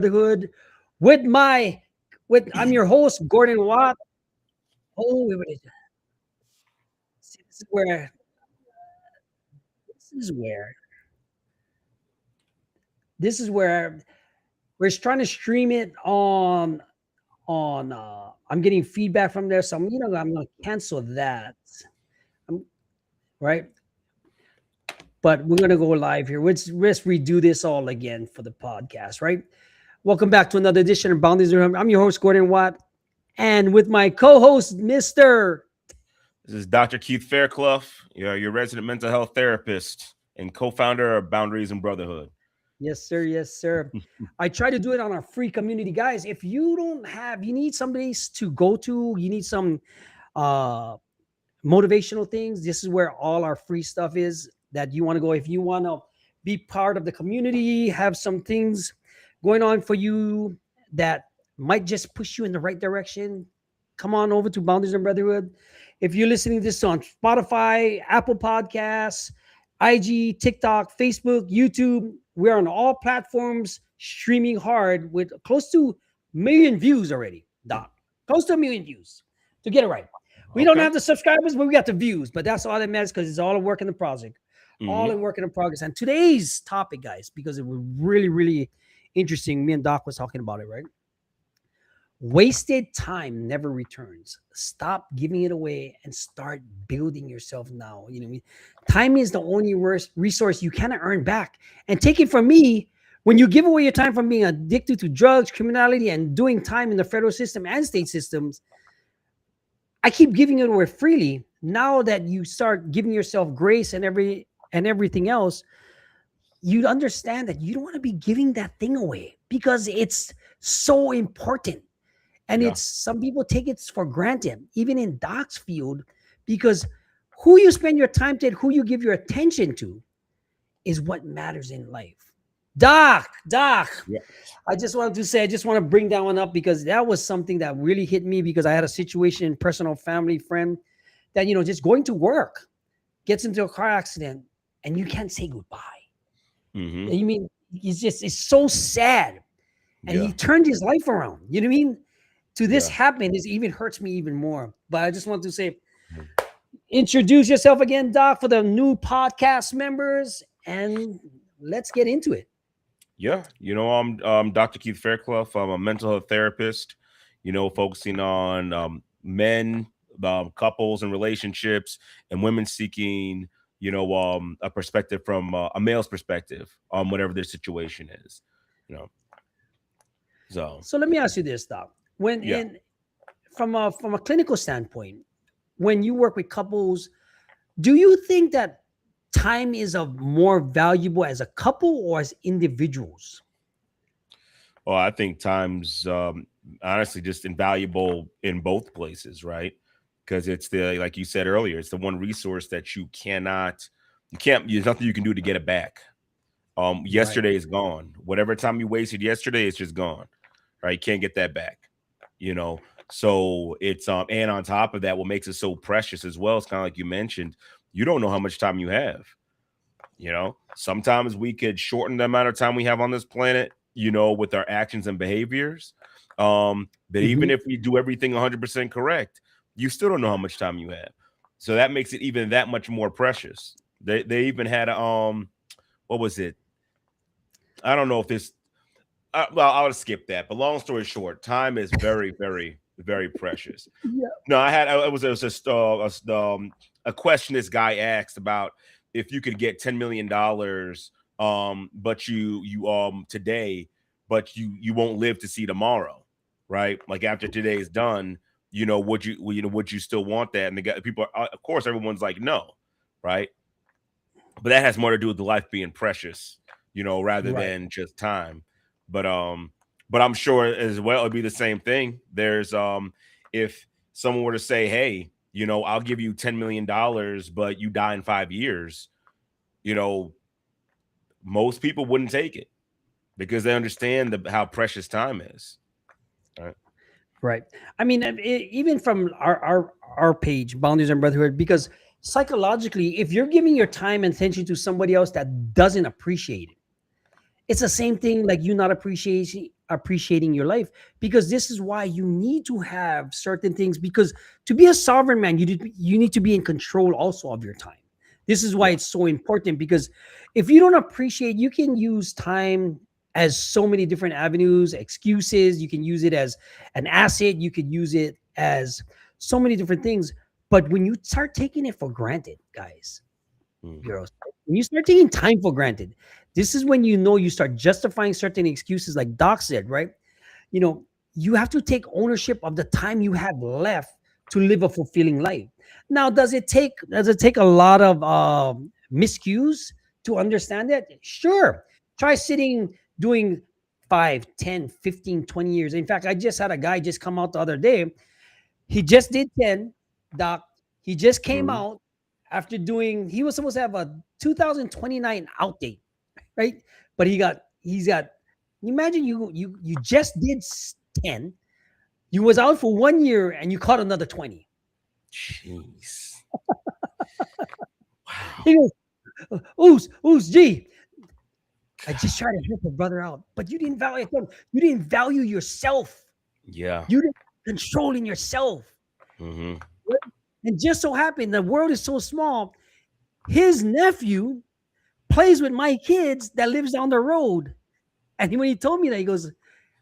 Brotherhood with I'm your host, Gordon Watt. Oh, see, this is where this is where we're trying to stream it on I'm getting feedback from there, so I'm gonna cancel that. Um, right? But we're gonna go live here. Let's redo this all again for the podcast, right? Welcome back to another edition of Boundaries Room. I'm your host, Gordon Watt, and with my co-host, Mr. This is Dr. Keith Fairclough, your resident mental health therapist and co-founder of Boundaries and Brotherhood. Yes, sir. Yes, sir. I try to do it on our free community, guys. If you don't have, you need somebody to go to, you need some uh motivational things. This is where all our free stuff is that you want to go. If you want to be part of the community, have some things going on for you that might just push you in the right direction, come on over to Boundaries and Brotherhood. If you're listening to this on Spotify, Apple Podcasts, IG, TikTok, Facebook, YouTube, we're on all platforms streaming hard with close to a million views already, Doc. Close to a million views to get it right. We don't have the subscribers, but we got the views. But that's all that matters because it's all a work in the project, all in work in progress. And today's topic, guys, because it was really, really interesting. Me and Doc was talking about it, right? Wasted time never returns. Stop giving it away and start building yourself now. You know what I mean? Time is the only resource you cannot earn back. And take it from me, when you give away your time from being addicted to drugs, criminality, and doing time in the federal system and state systems, I keep giving it away freely. Now that you start giving yourself grace and everything else, you understand that you don't want to be giving that thing away because it's so important. And it's some people take it for granted, even in Doc's field, because who you spend your time to, who you give your attention to, is what matters in life. Doc, I just wanted to say, I just want to bring that one up because that was something that really hit me because I had a situation, personal, family, friend, that, just going to work, gets into a car accident, and you can't say goodbye. Mm-hmm. You mean, it's so sad. And he turned his life around. You know what I mean? To this happen, it even hurts me even more. But I just want to say, introduce yourself again, Doc, for the new podcast members, and let's get into it. Yeah, I'm Dr. Keith Fairclough. I'm a mental health therapist, focusing on men, couples and relationships, and women seeking, a perspective from a male's perspective on whatever their situation is, So let me ask you this, Doc. From a clinical standpoint, when you work with couples, do you think that time is more valuable as a couple or as individuals? Well, I think time's honestly just invaluable in both places, right? Because it's like you said earlier, it's the one resource that there's nothing you can do to get it back. Yesterday is gone. Whatever time you wasted yesterday, it's just gone, right? You can't get that back, So it's and on top of that, what makes it so precious as well is kind of like you mentioned, you don't know how much time you have. Sometimes we could shorten the amount of time we have on this planet, with our actions and behaviors. But even if we do everything 100% correct, you still don't know how much time you have. So that makes it even that much more precious. They even had what was it? I don't know if this. Well, I'll skip that. But long story short, time is very, very, very precious. No, it was just a question this guy asked about if you could get $10 million, but you today, but you won't live to see tomorrow, right? Like after today is done, would you still want that? And the people, of course, everyone's like no, right? But that has more to do with the life being precious, rather than just time. But I'm sure as well it'd be the same thing. There's if someone were to say, hey, I'll give you $10 million, but you die in 5 years, most people wouldn't take it because they understand how precious time is. Right. I mean, even from our page, Boundaries and Brotherhood, because psychologically, if you're giving your time and attention to somebody else that doesn't appreciate it, it's the same thing like you not appreciating appreciating your life, because this is why you need to have certain things, because to be a sovereign man, you need to be in control also of your time. This is why Yeah. it's so important, because if you don't appreciate, you can use time as so many different avenues, excuses. You can use it as an asset. You could use it as so many different things. But when you start taking it for granted, guys, Mhm. girls, when you start taking time for granted, this is when you know you start justifying certain excuses, like Doc said, right? You know, you have to take ownership of the time you have left to live a fulfilling life. Now, does it take a lot of miscues to understand that? Sure. Try sitting doing 5, 10, 15, 20 years. In fact, I just had a guy just come out the other day. He just did 10, Doc. He just came Mhm. out after doing, he was supposed to have a 2029 out date, right? But he's got, imagine you just did 10, you was out for 1 year and you caught another 20. Jeez. He Wow. goes, ooze, gee, I just tried to help a brother out, but you didn't value yourself. Yeah. You didn't controlling yourself. Hmm. Right? And just so happened the world is so small. His nephew plays with my kids that lives down the road. And when he told me that, he goes,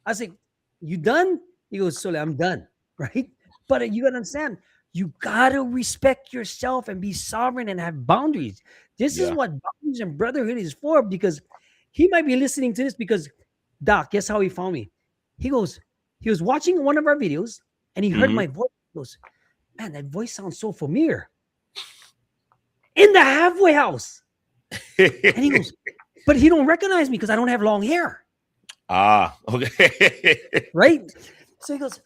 I said, "You done?" He goes, "Sole, I'm done." Right? But you gotta understand, you gotta respect yourself and be sovereign and have boundaries. This is Yeah. what boundaries and brotherhood is for, because he might be listening to this because, Doc, guess how he found me? He goes, he was watching one of our videos and he heard Hmm. my voice. He goes, "Man, that voice sounds so familiar." In the halfway house. And he goes, "But he don't recognize me because I don't have long hair." Ah, okay. Right? So he goes,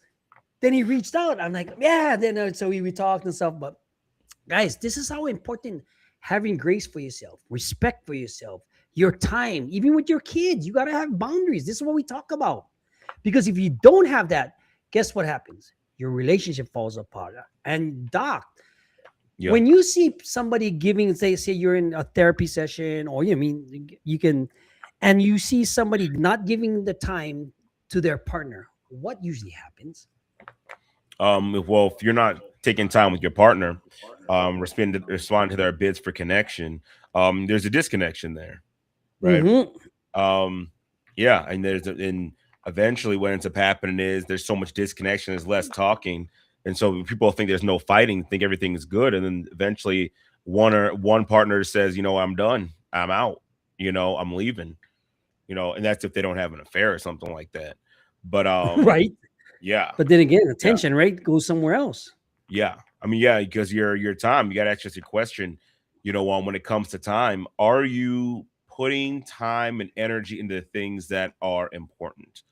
then he reached out. I'm like, yeah. Then so we talked and stuff. But guys, this is how important having grace for yourself, respect for yourself, your time, even with your kids. You got to have boundaries. This is what we talk about. Because if you don't have that, guess what happens? Your relationship falls apart. And Doc, Yeah. when you see somebody giving, say you're in a therapy session, or you mean you can, and you see somebody not giving the time to their partner, what usually happens? Well, if you're not taking time with your partner, respond to their bids for connection, there's a disconnection there, right? Mm-hmm. Um, yeah, and and eventually what ends up happening is there's so much disconnection, there's less talking, and so people think there's no fighting, think everything is good, and then eventually one partner says, I'm done, I'm out, I'm leaving, and that's if they don't have an affair or something like that. But Right. yeah, But then again, yeah, attention, right, goes somewhere else. yeah. I mean, yeah, because your time, you got to ask yourself a question. When it comes to time, are you putting time and energy into things that are important?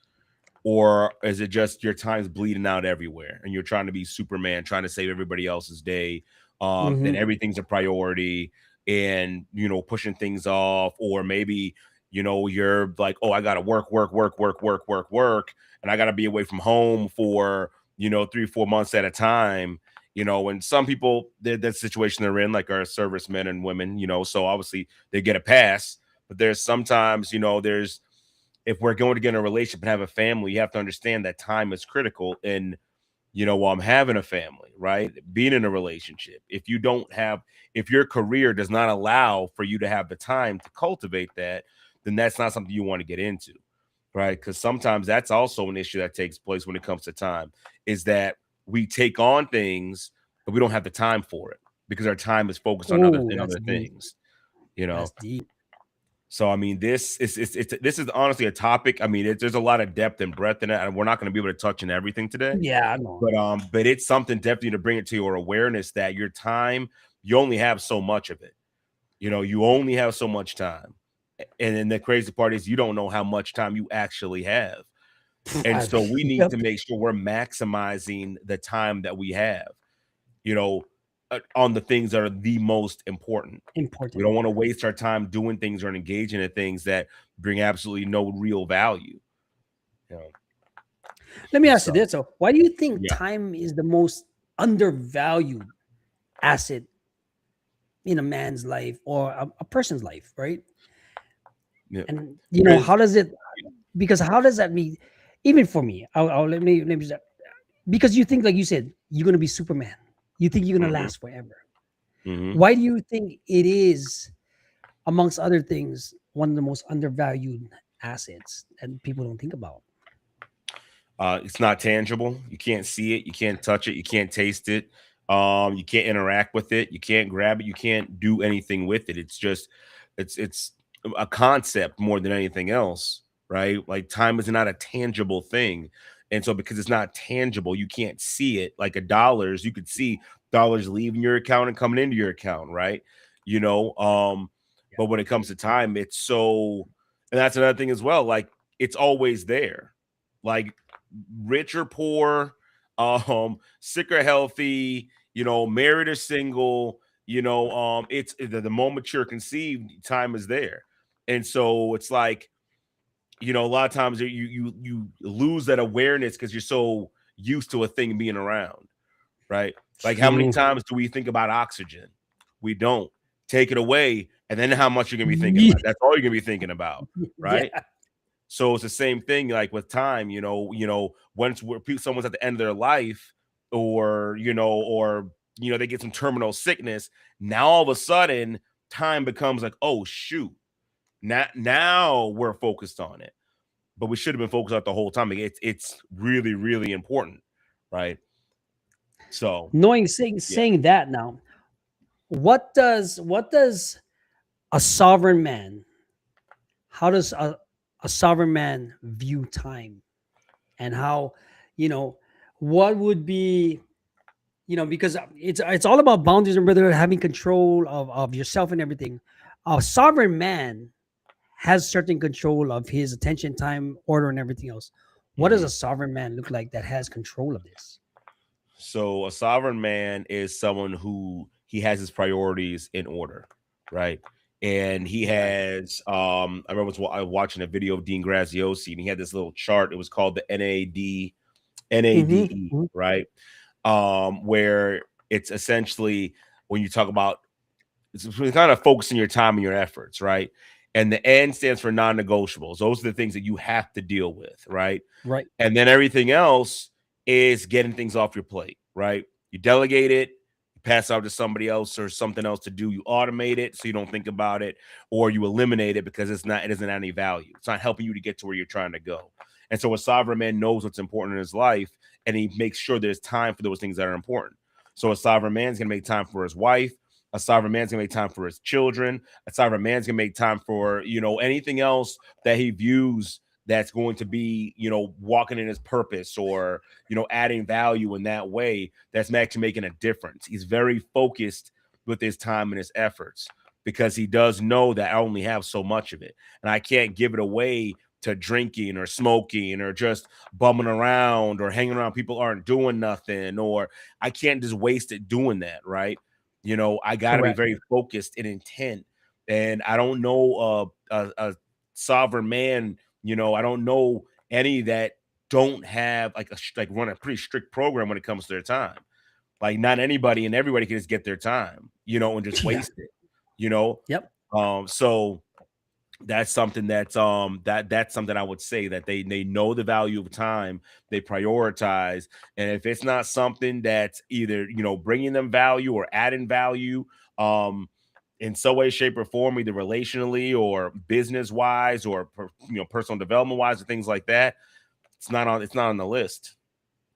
Or is it just your time's bleeding out everywhere and you're trying to be Superman, trying to save everybody else's day, and Mm-hmm. everything's a priority, and pushing things off? Or maybe you're like, oh, I gotta work, and I gotta be away from home for 3 or 4 months at a time. And some people, that situation they're in, like, are servicemen and women, so obviously they get a pass. But there's sometimes, there's if we're going to get in a relationship and have a family, you have to understand that time is critical. And while I'm having a family, right, being in a relationship, if your career does not allow for you to have the time to cultivate that, then that's not something you want to get into, right? Because sometimes that's also an issue that takes place when it comes to time, is that we take on things but we don't have the time for it because our time is focused on other Oh, and that's other deep. things, you know. That's deep. So I mean, this is honestly a topic. I mean, there's a lot of depth and breadth in it, and we're not going to be able to touch on everything today. Yeah, I know. But it's something definitely to bring it to your awareness that your time, you only have so much of it. You only have so much time, and then the crazy part is you don't know how much time you actually have, and so we need Yep. to make sure we're maximizing the time that we have. You know, on the things that are the most important. We Important. don't want to waste our time doing things or engaging in things that bring absolutely no real value. You know, Let me ask you so this. So, why do you think yeah, time is the most undervalued asset in a man's life or a person's life, right? yeah. And Because how does it? Because how does that mean? Even for me, let me because you think, like you said, you're gonna be Superman. You think you're gonna Hmm. last forever. Hmm. Why do you think it is, amongst other things, one of the most undervalued assets that people don't think about? It's not tangible. You can't see it. You can't touch it. You can't taste it. You can't interact with it. You can't grab it. You can't do anything with it. It's just, it's a concept more than anything else, right? Like time is not a tangible thing, and so because it's not tangible, you can't see it. Like a dollars, you could see dollars leaving your account and coming into your account, right? You know, but when it comes to time, it's so, and that's another thing as well. Like it's always there. Like rich or poor, sick or healthy, married or single, it's the moment you're conceived, time is there. And so it's like, a lot of times you lose that awareness because you're so used to a thing being around, right? Like how many True. times do we think about oxygen? We don't. Take it away, and then how much you're gonna be thinking Ye- about. That's all you're gonna be thinking about, right? Yeah, So it's the same thing, like with time, once someone's at the end of their life, or they get some terminal sickness. Now all of a sudden, time becomes like, oh shoot, now we're focused on it, but we should have been focused on it the whole time. Like, it's really really important, right? So knowing saying yeah. saying that now, what does a sovereign man, how does a sovereign man view time, and how, you know what would be, because it's all about boundaries and brotherhood, having control of yourself and everything. A sovereign man has certain control of his attention, time, order, and everything else. What does Mhm. a sovereign man look like that has control of this? So a sovereign man is someone who he has his priorities in order, right? And he Right. has I remember I was watching a video of Dean Graziosi, and he had this little chart. It was called the Hmm. NADE, right? Where it's essentially when you talk about, it's kind of focusing your time and your efforts, right? And the N stands for non-negotiables. Those are the things that you have to deal with, right? Right. And then everything else is getting things off your plate, right? You delegate it, you pass out to somebody else or something else to do. You automate it so you don't think about it, or you eliminate it because it doesn't add any value. It's not helping you to get to where you're trying to go. And so a sovereign man knows what's important in his life, and he makes sure there's time for those things that are important. So a sovereign man's gonna make time for his wife. A sovereign man's gonna make time for his children. A sovereign man's gonna make time for anything else that he views that's going to be, walking in his purpose, or, adding value in that way that's actually making a difference. He's very focused with his time and his efforts because he does know that I only have so much of it and I can't give it away to drinking or smoking or just bumming around or hanging around people aren't doing nothing, or I can't just waste it doing that, right? I got to be Correct. very focused and intent. And I don't know a sovereign man, I don't know any that don't have like run a pretty strict program when it comes to their time. Like not anybody and everybody can just get their time, and just Yeah. waste it, you know. Yep. So that's something that's something I would say, that they know the value of time, they prioritize, and if it's not something that's either bringing them value or adding value, um, in some way, shape, or form, either relationally or business wise or personal development wise, or things like that, it's not on the list,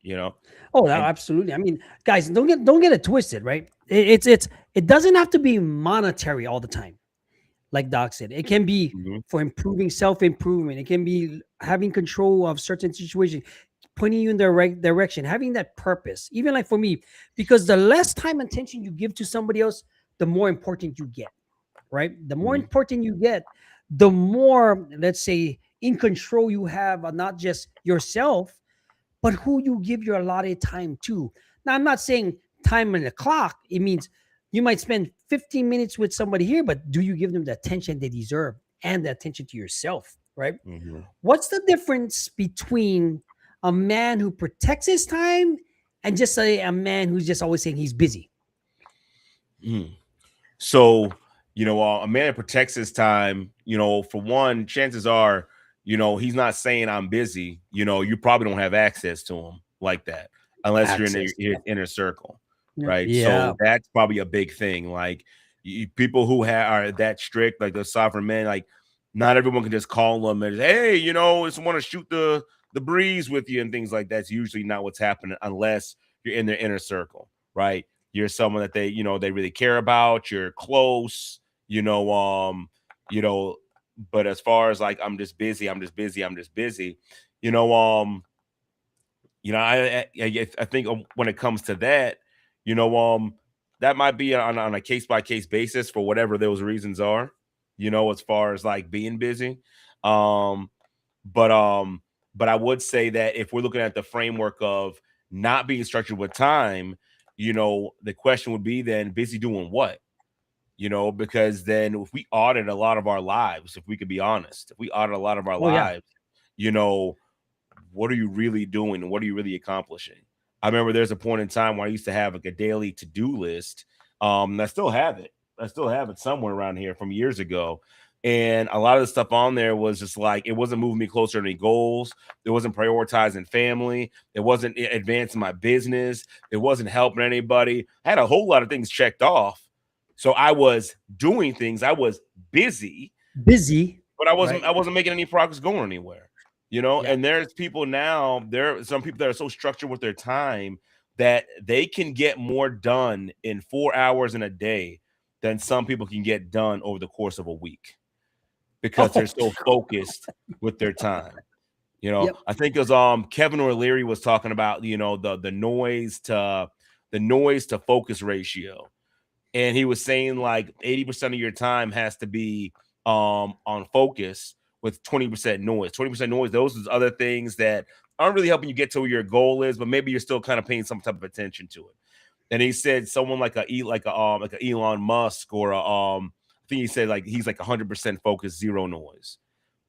you know. Oh, And absolutely. I mean, guys, don't get it twisted, right? It doesn't have to be monetary all the time. Like Doc said, it can be Mhm. for improving self improvement. It can be having control of certain situations, pointing you in the right direction, having that purpose. Even like for me, because the less time and attention you give to somebody else, the more important you get, right? The more Mhm. important you get, the more, let's say, in control you have of not just yourself, but who you give your allotted time to. Now, I'm not saying time on the clock. It means you might spend 15 minutes with somebody here, but do you give them the attention they deserve and the attention to yourself, right? Mhm. What's the difference between a man who protects his time and just a man who's just always saying he's busy? Mhm. So, a man that protects his time, for one, chances are, He's not saying I'm busy. You probably don't have access to him like that unless you're in Access. your inner circle, Yeah. right? Yeah. So that's probably a big thing. Like people who are that strict, like the sovereign men, like not everyone can just call them and say, hey, just want to shoot the breeze with you and things like that. It's usually not what's happening unless you're in their inner circle, right? You're someone that they really care about. You're close, you know. But as far as like I'm just busy, I think when it comes to that, that might be on a case by case basis for whatever those reasons are, as far as like being busy. Um, but but I would say that if we're looking at the framework of not being structured with time, the question would be then busy doing what? Because then if we audit a lot of our lives, if we could be honest, if we audit a lot of our Oh yeah. lives, you know, what are you really doing and what are you really accomplishing? I remember there's a point in time where I used to have like a daily to-do list. And I still have it. I still have it somewhere around here from years ago. And a lot of the stuff on there was just like it wasn't moving me closer to any goals. It wasn't prioritizing family. It wasn't advancing my business. It wasn't helping anybody. I had a whole lot of things checked off. So I was doing things. I was busy, Busy. but I wasn't Right. I wasn't making any progress going anywhere. Yeah. And there's people now, there are some people that are so structured with their time that they can get more done in 4 hours in a day than some people can get done over the course of a week because they're Oh. so focused with their time. Yep. I think it was Kevin O'Leary was talking about, the noise to focus ratio. And he was saying like 80% of your time has to be on focus with 20% noise. 20% noise, those is other things that aren't really helping you get to where your goal is, but maybe you're still kind of paying some type of attention to it. And he said someone like a Elon Musk or I think he said like he's like 100% focused, zero noise.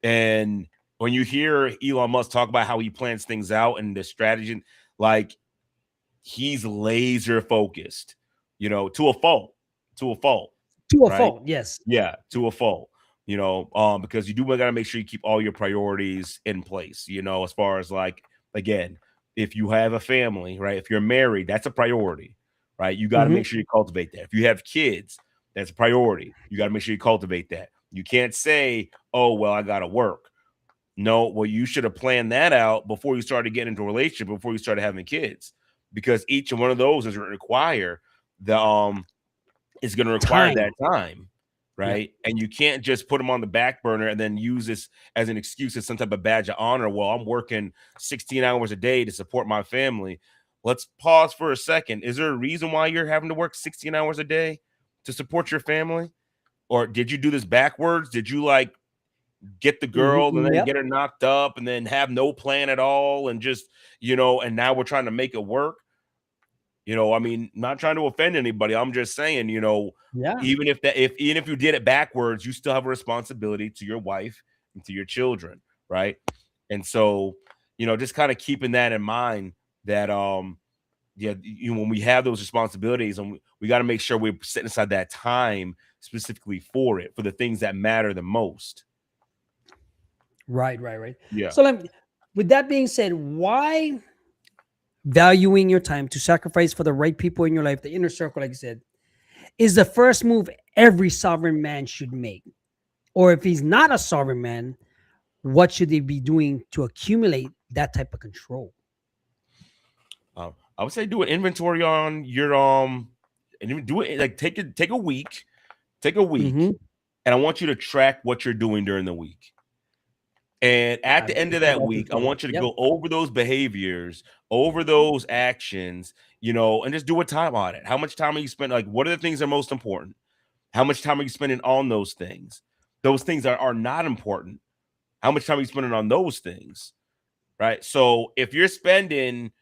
And when you hear Elon Musk talk about how he plans things out and the strategy, like he's laser focused, to a fault, to a fault, To a right? fault. Yes. Yeah, to a fault, because you do got to make sure you keep all your priorities in place, as far as like, again, if you have a family, right? If you're married, that's a priority, right? You got to Hmm. make sure you cultivate that. If you have kids, that's a priority. You got to make sure you cultivate that. You can't say, oh, well, I got to work. No, well, you should have planned that out before you started getting into a relationship, before you started having kids, because each one of those is going to require the is going to require Time. that time, Yep. right? And you can't just put them on the back burner and then use this as an excuse, as some type of badge of honor. Well, I'm working 16 hours a day to support my family. Let's pause for a second. Is there a reason why you're having to work 16 hours a day to support your family? Or did you do this backwards? Did you like get the girl and then Yep. get her knocked up and then have no plan at all and just, and now we're trying to make it work? I mean, not trying to offend anybody. I'm just saying, Yeah. even if you did it backwards, you still have a responsibility to your wife and to your children, right? And so, just kind of keeping that in mind that yeah, when we have those responsibilities and we got to make sure we're setting aside that time specifically for it, for the things that matter the most. Right. Right. Right. Yeah. So with that being said, why valuing your time to sacrifice for the right people in your life, the inner circle, like I said, is the first move every sovereign man should make? Or if he's not a sovereign man, what should they be doing to accumulate that type of control? I would say do an inventory on your and even do it like take a week, Mm-hmm. and I want you to track what you're doing during the week. And at the end of that That's week, I important. want you to Yep. go over those behaviors, over those actions, and just do a time audit. How much time are you spending? Like, what are the things that are most important? How much time are you spending on those things? Those things are not important. How much time are you spending on those things? Right. So if you're spending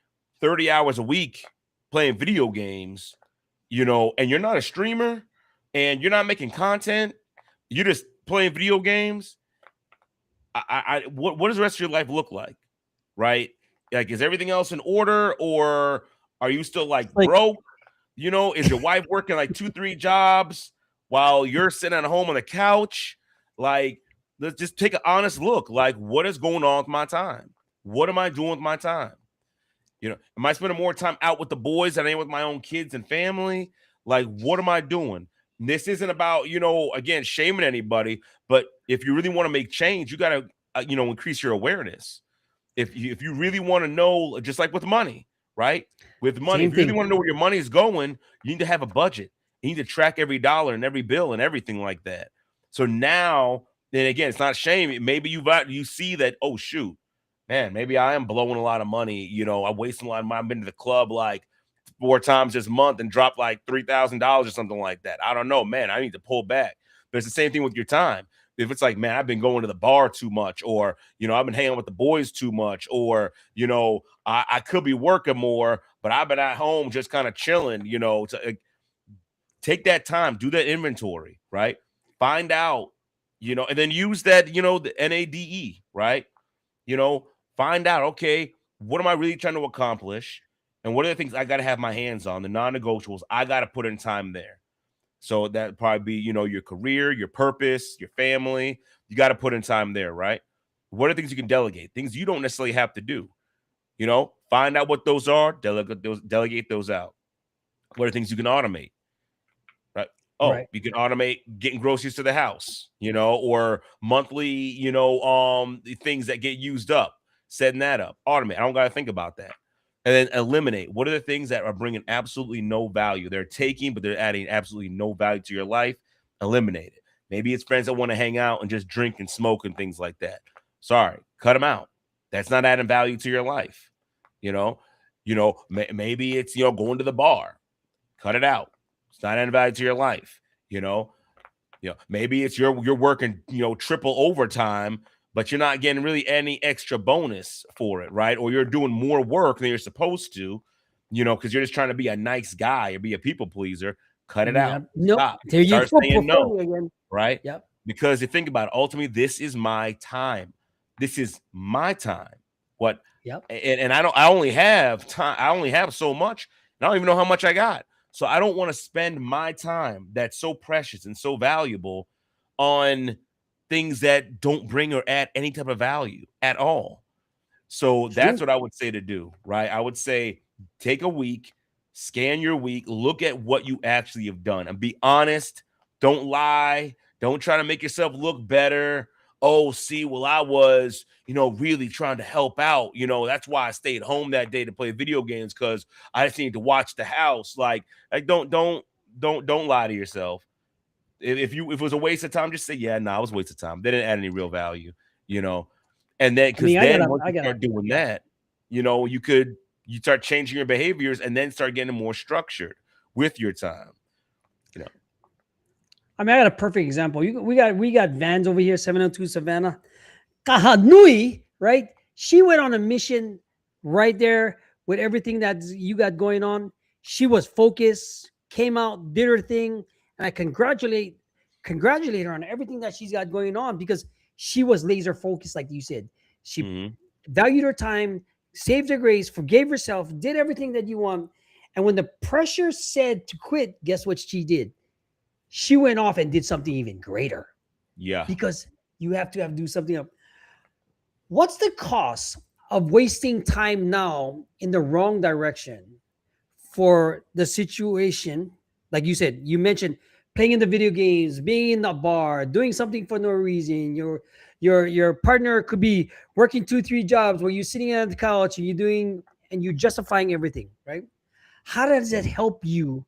30 hours a week playing video games, and you're not a streamer and you're not making content, you're just playing video games. What does the rest of your life look like? Right? Like, is everything else in order, or are you still like Like, broke? Is your wife working like 2, 3 jobs while you're sitting at home on the couch? Like, let's just take an honest look. Like, what is going on with my time? What am I doing with my time? Am I spending more time out with the boys than I am with my own kids and family? Like, what am I doing? This isn't about, again, shaming anybody, but if you really want to make change, you got to, increase your awareness. If you really want to know, just like with money, right? With money, Same if you really thing. want to know where your money is going, you need to have a budget. You need to track every dollar and every bill and everything like that. So now, then again, it's not shame. Maybe you see that, oh shoot, man, maybe I am blowing a lot of money. I'm wasting a lot of money. I've been to the club like 4 times this month and dropped like $3,000 or something like that. I don't know, man. I need to pull back. But it's the same thing with your time. If it's like, man, I've been going to the bar too much, or, I've been hanging with the boys too much, or, I could be working more, but I've been at home just kind of chilling, take that time, do that inventory, right? Find out, and then use that, the NADE, right? Find out, okay, what am I really trying to accomplish? And what are the things I got to have my hands on, the non-negotiables? I got to put in time there. So that'd probably be, your career, your purpose, your family. You got to put in time there, right? What are things you can delegate? Things you don't necessarily have to do. Find out what those are, delegate those out. What are things you can automate? Right. Oh, Right. you can automate getting groceries to the house, or monthly, the things that get used up, setting that up, automate. I don't got to think about that. And then eliminate. What are the things that are bringing absolutely no value? They're taking, but they're adding absolutely no value to your life. Eliminate it. Maybe it's friends that want to hang out and just drink and smoke and things like that. Sorry, cut them out. That's not adding value to your life. Maybe it's, going to the bar. Cut it out. It's not adding value to your life. Maybe it's you're working, triple overtime, but you're not getting really any extra bonus for it, right? Or you're doing more work than you're supposed to, because you're just trying to be a nice guy or be a people pleaser. Cut it out. Yep. Nope. Stop. There you Start go. saying no, Portfolio again. right? Yep. Because you think about it, ultimately, this is my time. This is my time. What? Yep. And I only have time. I only have so much. And I don't even know how much I got. So I don't want to spend my time that's so precious and so valuable on things that don't bring or add any type of value at all. So that's what I would say to do, right? I would say take a week, scan your week, look at what you actually have done and be honest. Don't lie. Don't try to make yourself look better. Oh, see, well, I was, really trying to help out. That's why I stayed home that day to play video games, because I just need to watch the house. Like don't lie to yourself. If it was a waste of time, just say, yeah, no, it was a waste of time. They didn't add any real value, And then because once you start doing that, you start changing your behaviors and then start getting more structured with your time. I got a perfect example. We got Vans over here, 702 Savannah. Kahanui, right? She went on a mission right there with everything that you got going on. She was focused, came out, did her thing, and I congratulate her on everything that she's got going on, because she was laser focused, like you said. She valued her time, saved her grace, forgave herself, did everything that you want. And when the pressure said to quit, guess what she did? She went off and did something even greater. Yeah. Because you have to do something up. What's the cost of wasting time now in the wrong direction for the situation? Like you said, you mentioned playing in the video games, being in the bar, doing something for no reason. Your partner could be working 2-3 jobs where you're sitting on the couch and you're justifying everything, right? How does that help you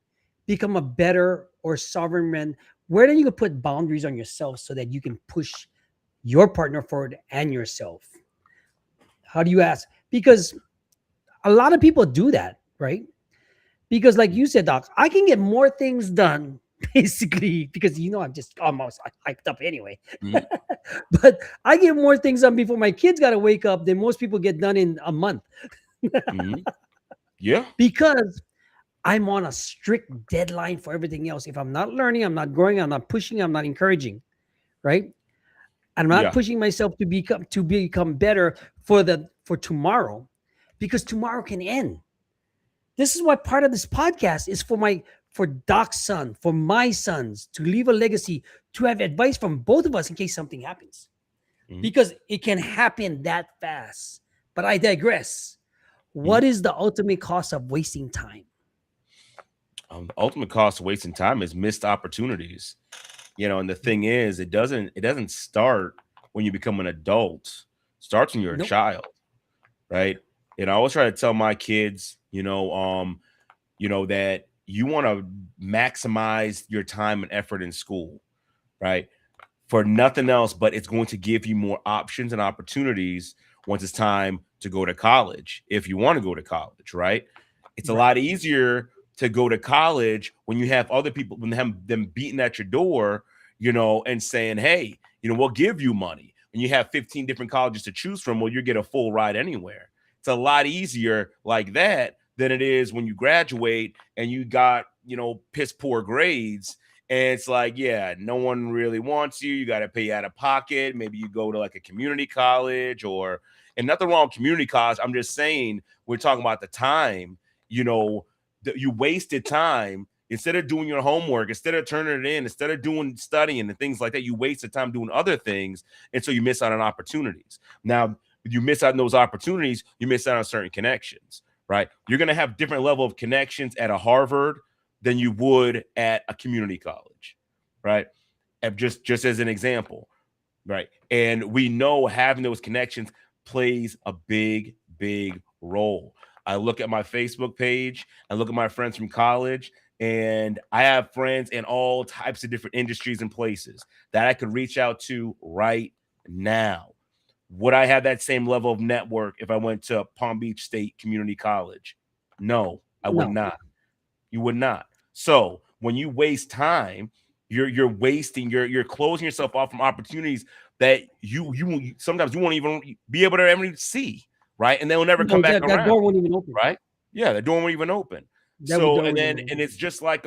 become a better or sovereign man? Where do you put boundaries on yourself so that you can push your partner forward and yourself? How do you ask? Because a lot of people do that, right? Because like you said, Doc, I can get more things done basically because I'm just almost hyped up anyway. But I get more things done before my kids got to wake up than most people get done in a month. Yeah. Because I'm on a strict deadline for everything else. If I'm not learning, I'm not growing, I'm not pushing, I'm not encouraging, right? I'm not pushing myself to become better for tomorrow, because tomorrow can end. This is why part of this podcast is for Doc's son, for my sons, to leave a legacy, to have advice from both of us in case something happens. Mhm. because it can happen that fast. But I digress. Mhm. What is the ultimate cost of wasting time? The ultimate cost of wasting time is missed opportunities. And the thing is, it doesn't start when you become an adult. It starts when you're a Nope. child, right? And I always try to tell my kids, that you want to maximize your time and effort in school, right? For nothing else, but it's going to give you more options and opportunities once it's time to go to college, if you want to go to college, right? It's a Right. lot easier to go to college when you have other people, when they have them beating at your door, and saying, hey, we'll give you money. When you have 15 different colleges to choose from, well, you get a full ride anywhere. It's a lot easier like that than it is when you graduate and you got, piss poor grades. And it's like, yeah, no one really wants you. You got to pay out of pocket. Maybe you go to like a community college and nothing wrong with community college. I'm just saying, we're talking about the time, you wasted time instead of doing your homework, instead of turning it in, instead of doing studying and things like that. You wasted time doing other things. And so you miss out on opportunities. Now, you miss out on those opportunities, you miss out on certain connections, right? You're going to have different level of connections at a Harvard than you would at a community college, right? And just as an example, right? And we know having those connections plays a big role. I look at my Facebook page, I look at my friends from college, and I have friends in all types of different industries and places that I could reach out to right now. Would I have that same level of network if I went to Palm Beach State Community College? No, I would No. not. You would not. So when you waste time, you're wasting, you're closing yourself off from opportunities that you sometimes you won't even be able to ever see, right? And they will never come No, back that around, door won't even open. right? Yeah, the door won't even open. That So door and won't then even and open. it's just like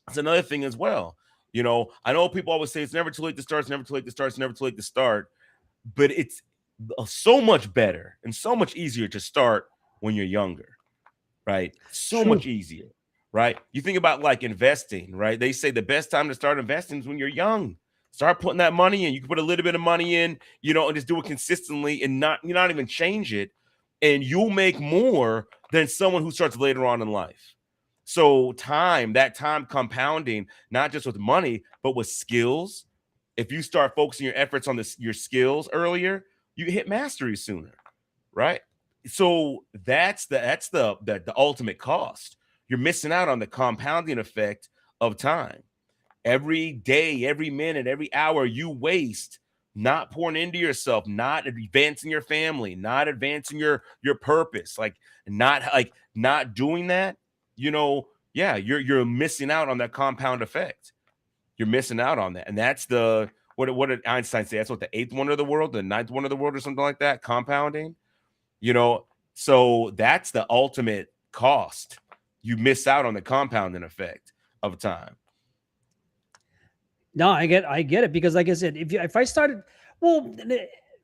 it's another thing as well. I know people always say it's never too late to start, it's never too late to start, it's never too late to start, but it's so much better and so much easier to start when you're younger, right? So much True. easier, right? You think about like investing, right? They say the best time to start investing is when you're young. Start putting that money in. You can put a little bit of money in, and just do it consistently and not even change it, and you'll make more than someone who starts later on in life. So that time compounding, not just with money, but with skills. If you start focusing your efforts on your skills earlier, you hit mastery sooner, right? So that's the ultimate cost. You're missing out on the compounding effect of time. Every day, every minute, every hour you waste not pouring into yourself, not advancing your family, not advancing your purpose, not doing that, yeah, you're missing out on that compound effect. You're missing out on that. And that's what did Einstein say? That's what the eighth wonder of the world, the ninth wonder of the world, or something like that, compounding. you know so that's the ultimate cost. You miss out on the compounding effect of time. No, I get it because, like I said, if I started, well,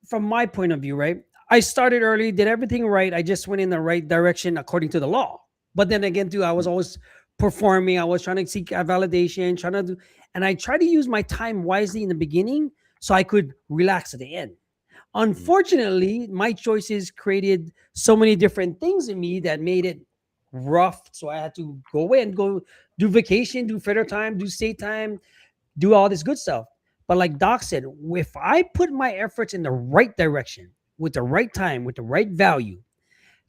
from my point of view, right? I started early, did everything right. I just went in the right direction according to the law. But then again, too, I was always performing. I was trying to seek a validation, trying to do, and I try to use my time wisely in the beginning so I could relax at the end. Mhm. Unfortunately, my choices created so many different things in me that made it rough. So I had to go away and go do vacation, do federal time, do state time, do all this good stuff. But like Doc said, if I put my efforts in the right direction, with the right time, with the right value,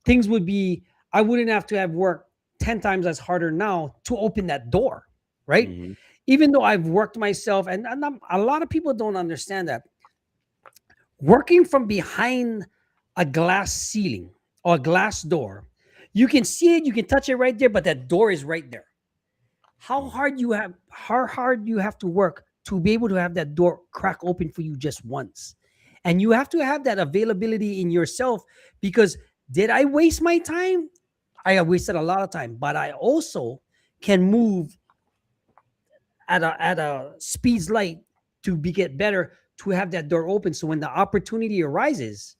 things would be, I wouldn't have to have worked 10 times as harder now to open that door, right? Mhm. Even though I've worked myself, and a lot of people don't understand that working from behind a glass ceiling or a glass door, you can see it, you can touch it right there, but that door is right there. Mhm. How hard you have to work to be able to have that door crack open for you just once. And you have to have that availability in yourself because did I waste my time? I have wasted a lot of time, but I also can move at a speed's light to get better to have that door open. So when the opportunity arises,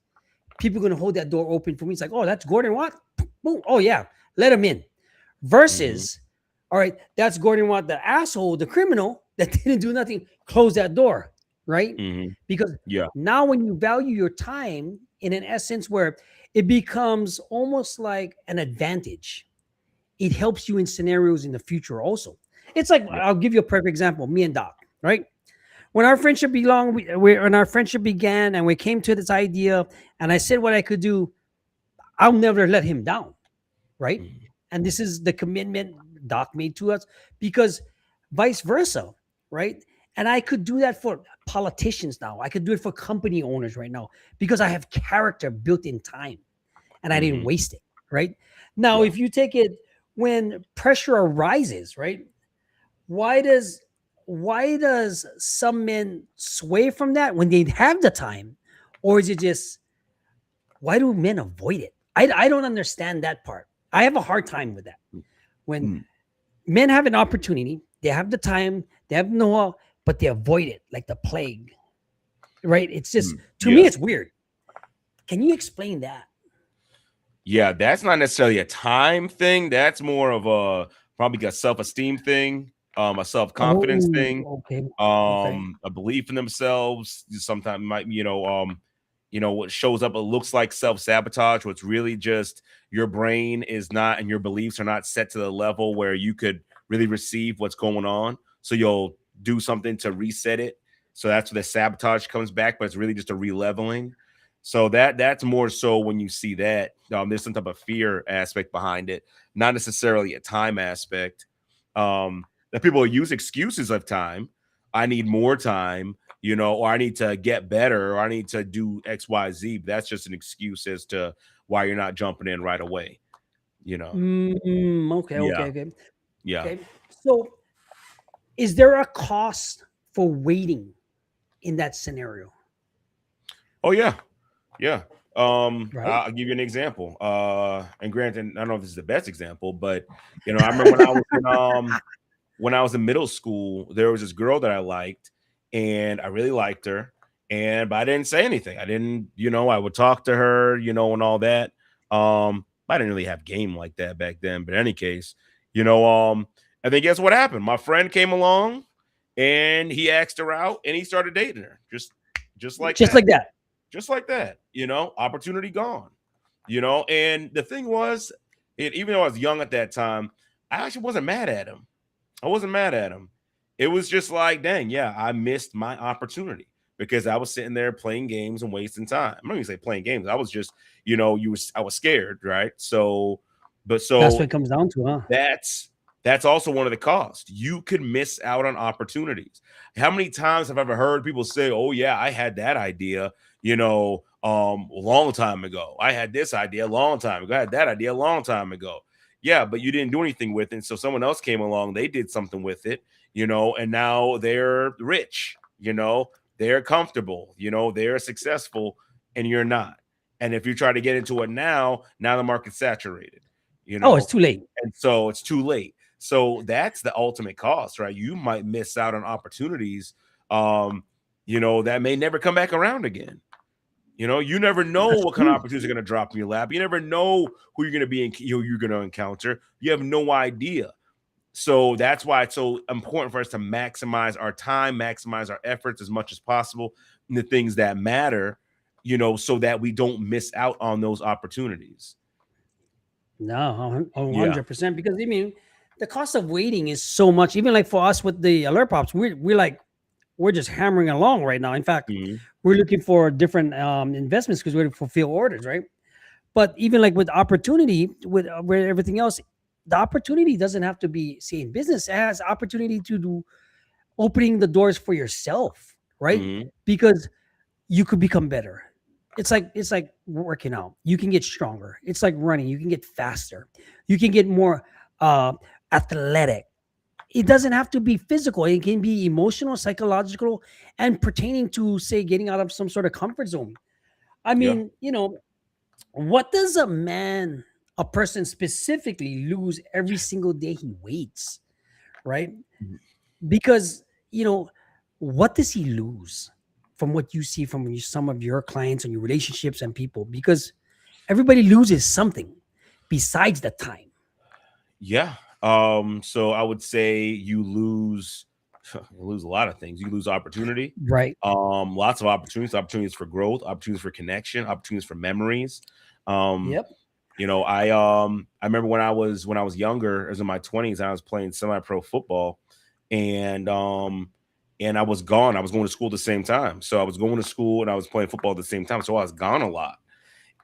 people are going to hold that door open for me. It's like, oh, that's Gordon Watt. Boom. Oh yeah, let him in. Mhm. Versus, all right, that's Gordon Watt, the asshole, the criminal that didn't do nothing. Close that door. right? Hmm. Because Yeah. now when you value your time in an essence where it becomes almost like an advantage, it helps you in scenarios in the future also. It's like, Yeah. I'll give you a perfect example, me and Doc, right? When our friendship belonged, when our friendship began and we came to this idea and I said what I could do, I'll never let him down, right? Mhm. And this is the commitment Doc made to us, because vice versa, right? And I could do that for politicians now. I could do it for company owners right now because I have character built in time and I didn't Mhm. waste it, right? Now, Yeah. if you take it when pressure arises, right? Why does some men sway from that when they have the time, or is it just, why do men avoid it? I don't understand that part. I have a hard time with that. When Mm. men have an opportunity, they have the time, they have know, but they avoid it like the plague, right? It's just, Mm. to me Yeah. it's weird. Can you explain that? Yeah, that's not necessarily a time thing. That's more of a probably a self-esteem thing, a self-confidence Oh, thing, okay, okay. a belief in themselves. Sometimes might, what shows up, it looks like self-sabotage, what's really just your brain is not and your beliefs are not set to the level where you could really receive what's going on. So you'll do something to reset it. So that's where the sabotage comes back, but it's really just a releveling. So that's more so when you see that there's some type of fear aspect behind it, not necessarily a time aspect. That people use excuses of time. I need more time, or I need to get better, or I need to do X, Y, Z. But that's just an excuse as to why you're not jumping in right away. You know? Okay, okay, Yeah, okay, yeah. okay. So, is there a cost for waiting in that scenario? Oh yeah, yeah. Right? I'll give you an example. And granted, I don't know if this is the best example, but I remember when I was in middle school, there was this girl that I liked, and I really liked her, but I didn't say anything. I didn't, I would talk to her, and all that. I didn't really have game like that back then, but in any case, and then guess what happened? My friend came along, and he asked her out, and he started dating her, just like Just that, like that. just like that. Opportunity gone. And the thing was, even though I was young at that time, I actually wasn't mad at him. I wasn't mad at him. It was just like, dang, yeah, I missed my opportunity because I was sitting there playing games and wasting time. I'm not gonna say playing games. I was just, I was scared, right? So, but That's what so it comes down to, huh? that's also one of the costs. You could miss out on opportunities. How many times have I ever heard people say, "Oh yeah, I had that idea, a long time ago. I had this idea a long time ago. I had that idea a long time ago." Yeah, but you didn't do anything with it. So someone else came along, they did something with it, and now they're rich, they're comfortable, they're successful, and you're not. And if you try to get into it now the market's saturated, you Oh, it's know, too late. and so it's too late. So that's the ultimate cost, right? You might miss out on opportunities, um, that may never come back around again. You never know That's what kind of true. opportunities are going to drop in your lap. You never know who you're going to be, who you're going to encounter. You have no idea. So that's why it's so important for us to maximize our time, maximize our efforts as much as possible in the things that matter, so that we don't miss out on those opportunities. No, Yeah. 100%. Because I mean, the cost of waiting is so much. Even like for us with the alert pops, we're just hammering along right now. In fact, Mhm. we're looking for different investments because we're to fulfill orders, right? But even like with opportunity, with everything else, the opportunity doesn't have to be, say, in business. It has opportunity to do opening the doors for yourself, right? Mhm. Because you could become better. It's like working out. You can get stronger. It's like running. You can get faster. You can get more uh, athletic. It doesn't have to be physical. It can be emotional, psychological, and pertaining to, say, getting out of some sort of comfort zone. I Yeah. mean, what does a person specifically lose every single day he waits, right? Mhm. Because, you know, what does he lose from what you see from some of your clients and your relationships and people? Because everybody loses something besides the time. Yeah. So I would say you lose you lose a lot of things. You lose opportunity, Right. lots of opportunities for growth, opportunities for connection, opportunities for memories. Um, Yep. I remember when I was younger, I was in my 20s, I was playing semi-pro football, and and I was gone. I was going to school at the same time. So I was going to school and I was playing football at the same time. So I was gone a lot.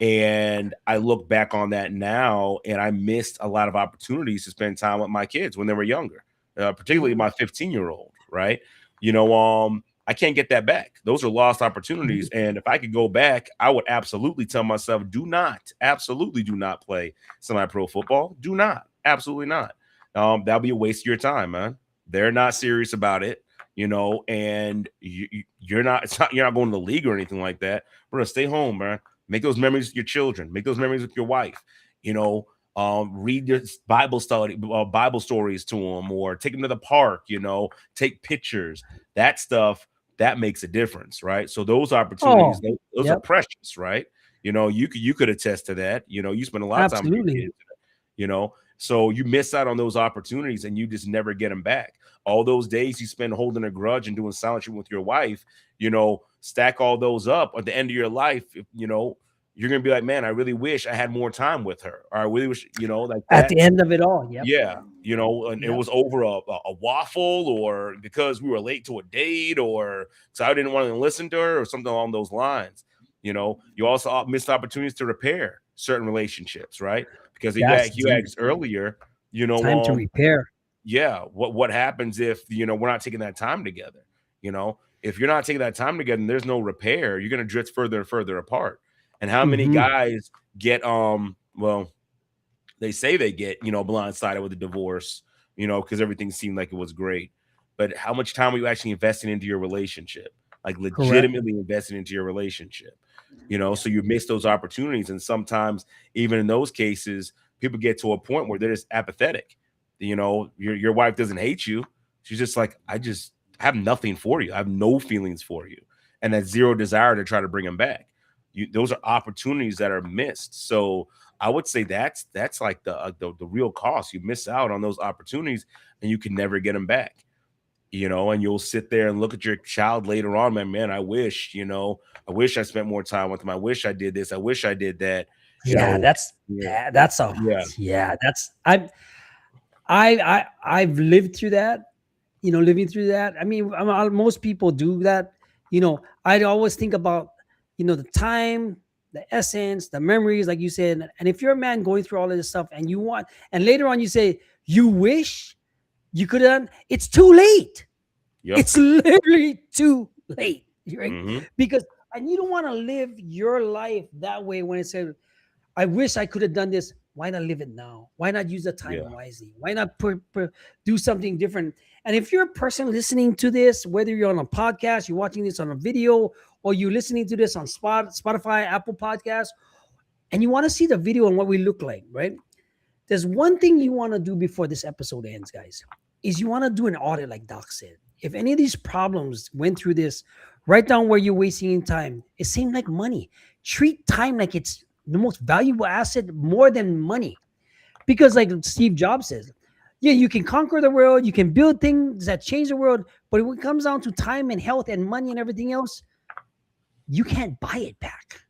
And I look back on that now, and I missed a lot of opportunities to spend time with my kids when they were younger, particularly Mhm. my 15-year-old, right? I can't get that back. Those are lost opportunities. And if I could go back, I would absolutely tell myself, absolutely do not play semi-pro football. Do not, absolutely not. That'll be a waste of your time, man. They're not serious about it, and you're not, you're not going to the league or anything like that. We're gonna stay home, man. Make those memories with your children. Make those memories with your wife. Read your Bible stories to them, or take them to the park. Take pictures. That stuff that makes a difference, right? So those opportunities, Oh, those are yep. precious, right? You could attest to that. You spend a lot of time with your Absolutely. kids. So you miss out on those opportunities, and you just never get them back. All those days you spend holding a grudge and doing silent treatment with your wife, stack all those up at the end of your life. You're gonna be like, man, I really wish I had more time with her, or I really wish, like At that. the end of it all. Yep. Yeah, and it Yep. was over a waffle, or because we were late to a date, or so I didn't want to listen to her, or something along those lines. You also missed opportunities to repair certain relationships, right? Because That's you deep. asked earlier, Time to repair. yeah, what happens if we're not taking that time together? If you're not taking that time together and there's no repair, you're gonna drift further and further apart. And how many Mhm. guys get well, they say they get blindsided with a divorce, because everything seemed like it was great. But how much time are you actually investing into your relationship? Like Correct. legitimately investing into your relationship. Yeah. So you miss those opportunities. And sometimes, even in those cases, people get to a point where they're just apathetic. Your wife doesn't hate you. She's just like, I just have nothing for you. I have no feelings for you. And that zero desire to try to bring them back. Those are opportunities that are missed. So I would say that's like the real cost. You miss out on those opportunities, and you can never get them back. And you'll sit there and look at your child later on, man, I wish I spent more time with them. I wish I did this. I wish I did that. You Yeah, know, that's yeah, that's a yeah, yeah, that's I've lived through that, living through that. I mean, most people do that. I'd always think about, the time, the essence, the memories, like you said. And if you're a man going through all of this stuff and and later on you say, you wish you could have, it's too late. yep, It's literally too late, right? hmm, Because, and you don't want to live your life that way when it says, I wish I could have done this. Why not live it now? Why not use the time yeah, wisely? Why not do something different? And if you're a person listening to this, whether you're on a podcast, you're watching this on a video, or you're listening to this on Spotify, Apple Podcasts, and you want to see the video and what we look like, right? There's one thing you want to do before this episode ends, guys, is you want to do an audit, like Doc said. If any of these problems went through this, write down where you're wasting time. It seems like money. Treat time like it's the most valuable asset more than money. Because, like Steve Jobs says, yeah, you can conquer the world, you can build things that change the world, but when it comes down to time and health and money and everything else, you can't buy it back.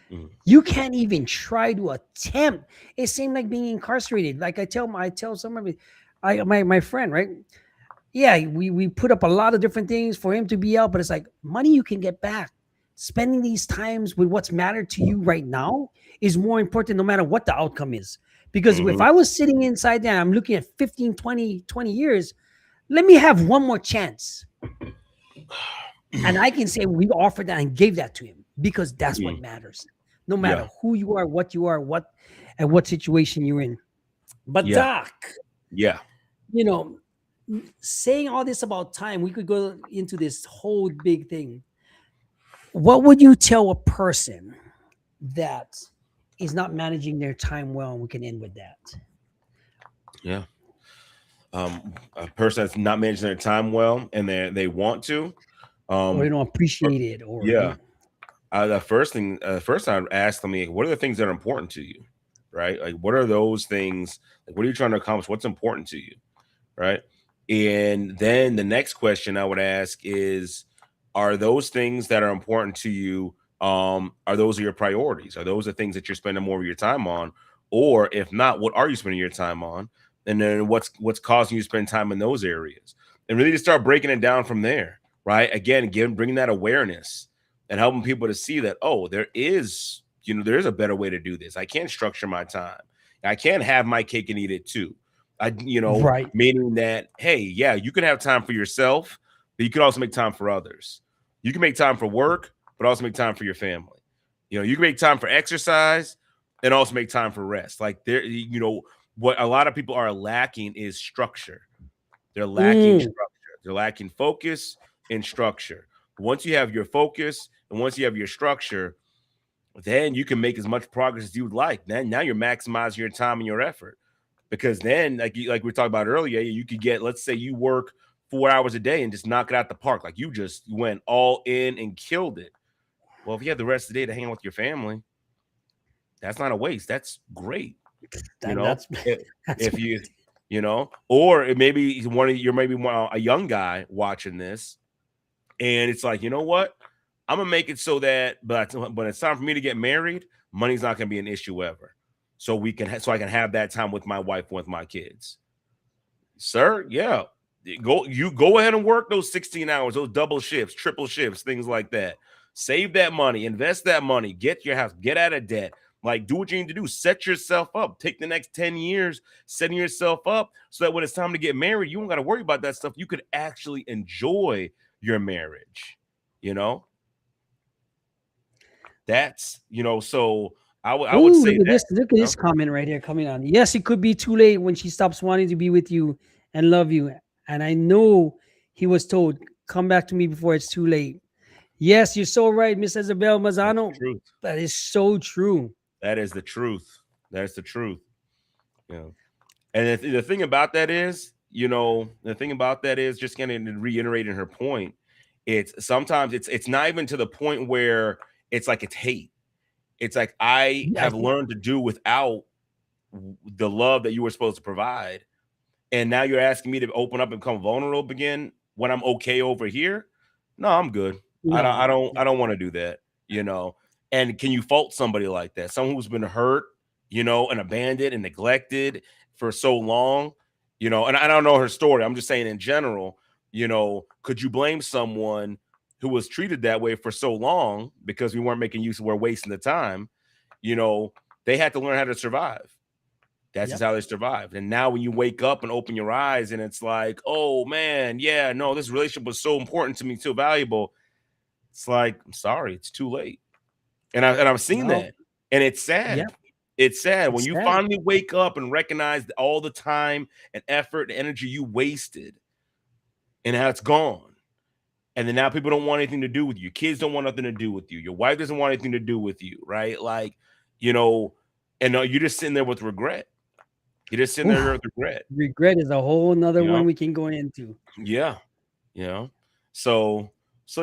mhm, You can't even try to attempt. It seemed like being incarcerated. Like I tell some of it, my friend, right? Yeah, we put up a lot of different things for him to be out, but it's like money you can get back. Spending these times with what's mattered to you right now is more important no matter what the outcome is. Because if hmm, I was sitting inside there, I'm looking at 15, 20 years, let me have one more chance. And I can say we offered that and gave that to him because that's what matters. No yeah, matter who you are, and what situation you're in. But yeah, Doc, yeah, you know, saying all this about time, we could go into this whole big thing. What would you tell a person that is not managing their time well? And we can end with that. yeah. A person that's not managing their time well, and they want to, Or they um, don't appreciate it, or yeah. The first I'd ask them, like, what are the things that are important to you, right? Like, what are those things? Like, what are you trying to accomplish? What's important to you, right? And then the next question I would ask is, are those things that are important to you, are those your priorities? Are those the things that you're spending more of your time on? Or if not, what are you spending your time on? And then what's causing you to spend time in those areas? And really to start breaking it down from there, right? Again, bringing that awareness and helping people to see that, oh, there is a better way to do this. I can structure my time. I can have my cake and eat it too. Right. Meaning that, hey, yeah, you can have time for yourself, but you can also make time for others. You can make time for work, but also make time for your family. You can make time for exercise and also make time for rest. Like what a lot of people are lacking is structure. They're lacking Mm. structure. They're lacking focus and structure. Once you have your focus and once you have your structure, then you can make as much progress as you would like. Then now you're maximizing your time and your effort. Because then, like we were talking about earlier, you could get, let's say you work 4 hours a day and just knock it out the park. Like you just went all in and killed it. Well, if you have the rest of the day to hang out with your family, that's not a waste. That's great. You And know, that's if, that's if or it maybe a young guy watching this, and it's like, you know what? I'm gonna make it so that, but when it's time for me to get married, money's not gonna be an issue ever. So I can have that time with my wife, with my kids. Sir, yeah. Go ahead and work those 16 hours, those double shifts, triple shifts, things like that. Save that money, invest that money, get your house, get out of debt. Like, do what you need to do. Set yourself up. Take the next 10 years setting yourself up so that when it's time to get married, you don't got to worry about that stuff. You could actually enjoy your marriage. You know, so I would Ooh, say look at that, this. Look at this comment right here coming on. Yes, it could be too late when she stops wanting to be with you and love you. And I know he was told, come back to me before it's too late. Yes, you're so right, Miss Isabel that's the Mazzano. truth. That is so true. That is the truth. That's the truth. You know. And the thing about that is, just kind of reiterating her point. It's sometimes it's not even to the point where it's like it's hate. It's like I Yeah, have learned to do without the love that you were supposed to provide, and now you're asking me to open up and become vulnerable again when I'm okay over here. No, I'm good. I don't. I no, don't. no, I don't want to do that. You know. And can you fault somebody like that? Someone who's been hurt, and abandoned and neglected for so long, And I don't know her story. I'm just saying in general. Could you blame someone who was treated that way for so long because we weren't making use of, we're wasting the time? You know, they had to learn how to survive. That's just yep, how they survived. And now when you wake up and open your eyes and it's like, oh man, yeah, no, this relationship was so important to me, so valuable. It's like, I'm sorry, it's too late. And I've seen no, that. And it's sad. yep, It's sad when it's you sad. finally wake up and recognize all the time and effort and energy you wasted and how it's gone. And then now people don't want anything to do with you. Your kids don't want nothing to do with you. Your wife doesn't want anything to do with you, right? Like, and you're just sitting there with regret. You're just sitting there Oof, with regret. regret is a whole nother You one know? we can go into. Yeah. You know. So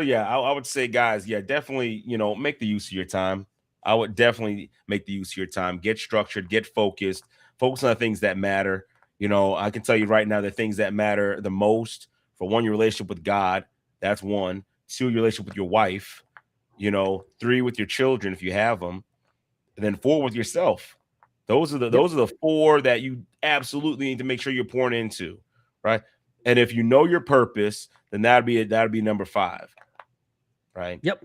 yeah, I would say, guys, yeah, definitely, make the use of your time. I would definitely make the use of your time. Get structured, get focused, focus on the things that matter. I can tell you right now the things that matter the most, for one, your relationship with God. That's one. Two, your relationship with your wife. Three, with your children if you have them. And then four, with yourself. Those are the Yep. those are the four that you absolutely need to make sure you're pouring into, right? And if you know your purpose, then that'd be number five, right? Yep.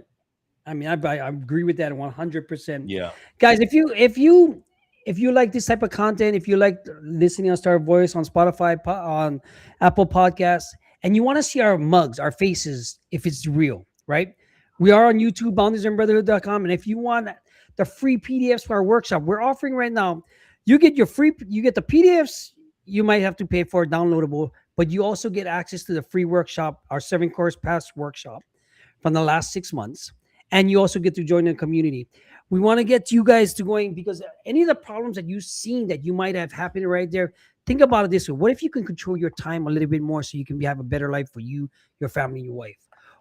I mean, I agree with that 100%. Yeah. Guys, if you like this type of content, if you like listening on Star Voice on Spotify, on Apple Podcasts, and you want to see our mugs, our faces, if it's real, right? We are on YouTube, boundariesandbrotherhood.com. And if you want the free PDFs for our workshop, we're offering right now, you get the PDFs, you might have to pay for it downloadable, but you also get access to the free workshop, our 7 course pass workshop from the last 6 months. And you also get to join the community. We want to get you guys to going because any of the problems that you've seen that you might have happened right there, think about it this way. What if you can control your time a little bit more so you can have a better life for you, your family, your wife?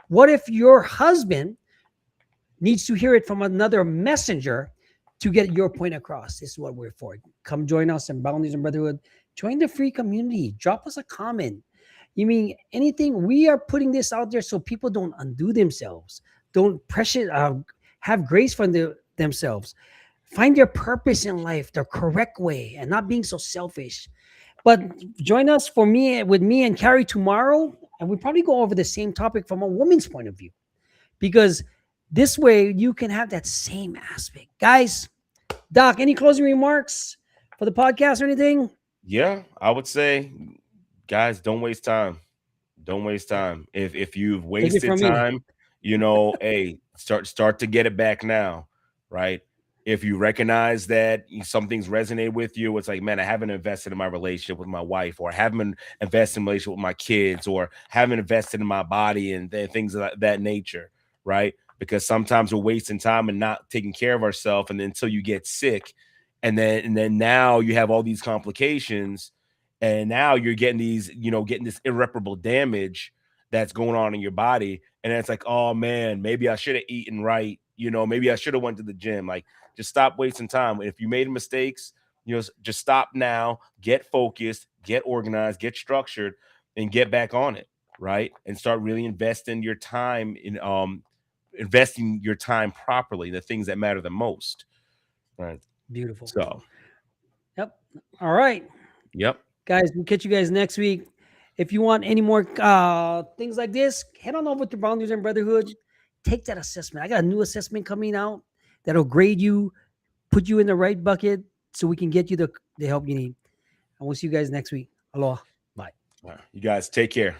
What if your husband needs to hear it from another messenger to get your point across? This is what we're for. Come join us in Boundaries and Brotherhood. Join the free community. Drop us a comment. You mean anything? We are putting this out there so people don't undo themselves, don't pressure, have grace for themselves, find their purpose in life the correct way, and not being so selfish. But join us for me with me and Carrie tomorrow, and we probably go over the same topic from a woman's point of view, because this way you can have that same aspect, guys. Doc, any closing remarks for the podcast or anything? Yeah, I would say, guys, don't waste time. Don't waste Yep. time. If you've Take it wasted from me. time, hey, start to get it back now, right? If you recognize that something's resonated with you, it's like, man, I haven't invested in my relationship with my wife, or I haven't invested in my relationship with my kids, or haven't invested in my body and things of that nature, right? Because sometimes we're wasting time and not taking care of ourselves, and then until you get sick, and then now you have all these complications, and now you're getting getting this irreparable damage that's going on in your body, and it's like, oh man, maybe I should have eaten right, maybe I should have went to the gym. Like, just stop wasting time. If you made mistakes, just stop now, get focused, get organized, get structured, and get back on it, right? And start really investing your time properly, the things that matter the most, right? Beautiful. So, Yep. All right. yep. Guys, we'll catch you guys next week. If you want any more things like this, head on over to Boundaries and Brotherhood. Take that assessment. I got a new assessment coming out that'll grade you, put you in the right bucket so we can get you the help you need. And we'll see you guys next week. Aloha. Bye. You guys take care.